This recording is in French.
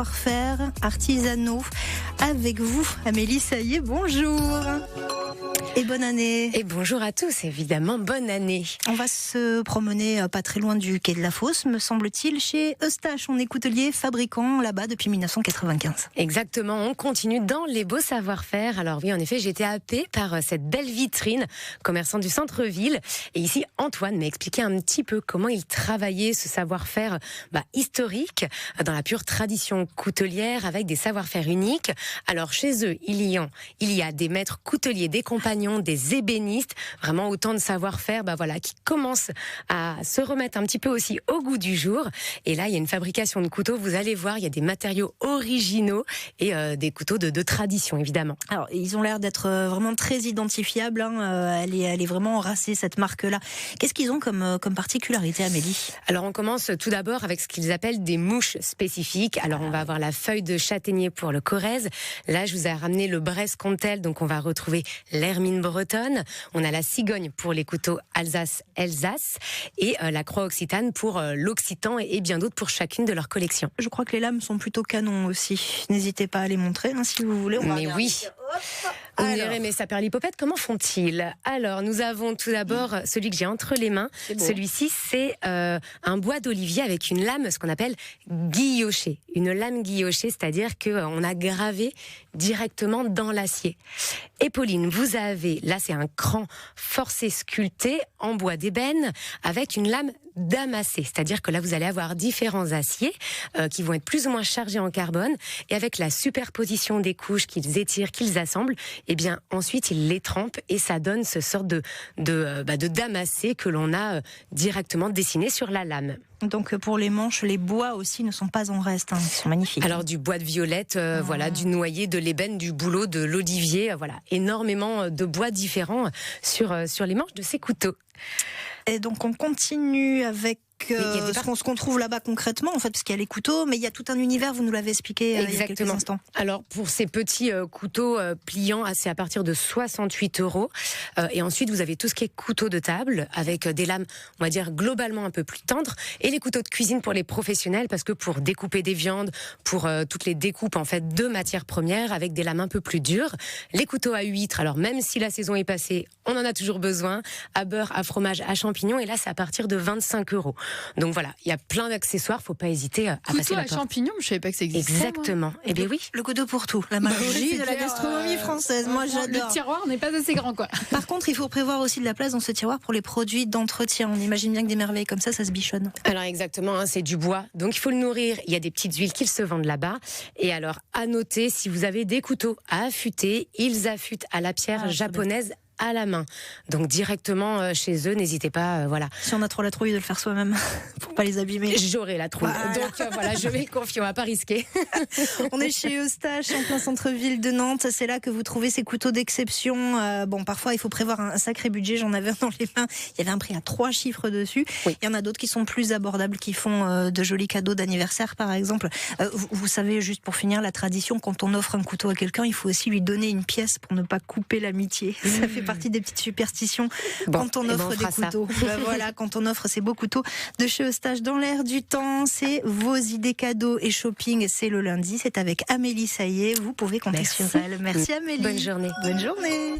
Savoir-faire artisanaux avec vous, Amélie Saillet, bonjour et bonne année. Et bonjour à tous, évidemment, bonne année. On va se promener pas très loin du quai de la Fosse, me semble-t-il, chez Eustache. On est coutelier fabricant là-bas depuis 1995. Exactement, on continue dans les beaux savoir-faire. Alors oui, en effet, j'ai été happée par cette belle vitrine, commerçant du centre-ville. Et ici, Antoine m'a expliqué un petit peu comment il travaillait ce savoir-faire historique, dans la pure tradition coutelière, avec des savoir-faire uniques. Alors chez eux, il y a des maîtres couteliers, des compagnons, des ébénistes, vraiment autant de savoir-faire qui commencent à se remettre un petit peu aussi au goût du jour. Et là, il y a une fabrication de couteaux, vous allez voir, il y a des matériaux originaux et des couteaux de tradition, évidemment. Alors, ils ont l'air d'être vraiment très identifiables. Elle est vraiment enracée, cette marque-là. Qu'est-ce qu'ils ont comme particularité, Amélie ? Alors, on commence tout d'abord avec ce qu'ils appellent des mouches spécifiques. Alors, on va avoir la feuille de châtaignier pour le Corrèze. Là, je vous ai ramené le Bresse-Comtel, donc on va retrouver l'hermine bretonne. On a la cigogne pour les couteaux Alsace et la croix occitane pour l'occitan et bien d'autres pour chacune de leurs collections. Je crois que les lames sont plutôt canons aussi. N'hésitez pas à les montrer si vous voulez. Mais oui. On dirait, mais ça perd l'hypopète, comment font-ils ? Alors, nous avons tout d'abord celui que j'ai entre les mains. Celui-ci, c'est un bois d'olivier avec une lame, ce qu'on appelle guillochée. Une lame guillochée, c'est-à-dire qu'on a gravé directement dans l'acier. Et Pauline, vous avez, là c'est un cran forcé sculpté en bois d'ébène avec une lame damassée. C'est-à-dire que là vous allez avoir différents aciers qui vont être plus ou moins chargés en carbone et avec la superposition des couches qu'ils étirent, qu'ils assemblent, et bien ensuite ils les trempent et ça donne ce sort de damassé que l'on a directement dessiné sur la lame. Donc pour les manches, les bois aussi ne sont pas en reste, ils sont magnifiques. Alors du bois de violette, du noyer, de l'ébène, du bouleau, de l'olivier, énormément de bois différents sur les manches de ces couteaux. Et donc on continue avec ce qu'on trouve là-bas concrètement, en fait, parce qu'il y a les couteaux, mais il y a tout un univers, vous nous l'avez expliqué il y a quelques instants. Alors, pour ces petits couteaux pliants, c'est à partir de 68 €. Et ensuite, vous avez tout ce qui est couteau de table, avec des lames, on va dire, globalement un peu plus tendres, et les couteaux de cuisine pour les professionnels, parce que pour découper des viandes, pour toutes les découpes, en fait, de matières premières, avec des lames un peu plus dures. Les couteaux à huîtres, alors même si la saison est passée, on en a toujours besoin, à beurre, à fromage, à champignons, et là, c'est à partir de 25 €. Donc voilà, il y a plein d'accessoires, faut pas hésiter à passer la porte. Couteau à champignons, je savais pas que ça existait. Exactement. Eh bien oui. Le couteau pour tout, la magie de la gastronomie française. Moi j'adore. Le tiroir n'est pas assez grand, quoi. Par contre, il faut prévoir aussi de la place dans ce tiroir pour les produits d'entretien. On imagine bien que des merveilles comme ça se bichonne. Alors exactement, c'est du bois, donc il faut le nourrir. Il y a des petites huiles qui se vendent là-bas. Et alors, à noter, si vous avez des couteaux à affûter, ils affûtent à la pierre japonaise à la main. Donc directement chez eux, n'hésitez pas, Si on a trop la trouille de le faire soi-même, pour pas les abîmer. J'aurai la trouille. Donc je vais confier, on va pas risquer. On est chez Eustache, en plein centre-ville de Nantes. C'est là que vous trouvez ces couteaux d'exception. Parfois, il faut prévoir un sacré budget. J'en avais un dans les mains. Il y avait un prix à 3 chiffres dessus. Oui. Il y en a d'autres qui sont plus abordables, qui font de jolis cadeaux d'anniversaire, par exemple. Vous savez, juste pour finir, la tradition, quand on offre un couteau à quelqu'un, il faut aussi lui donner une pièce pour ne pas couper l'amitié. Ça fait partie des petites superstitions quand on offre des couteaux. Quand on offre ces beaux couteaux de chez Eustache dans l'air du temps, c'est vos idées cadeaux et shopping, c'est le lundi, c'est avec Amélie Saillet, vous pouvez compter sur elle. Merci Amélie. Bonne journée. Bonne journée.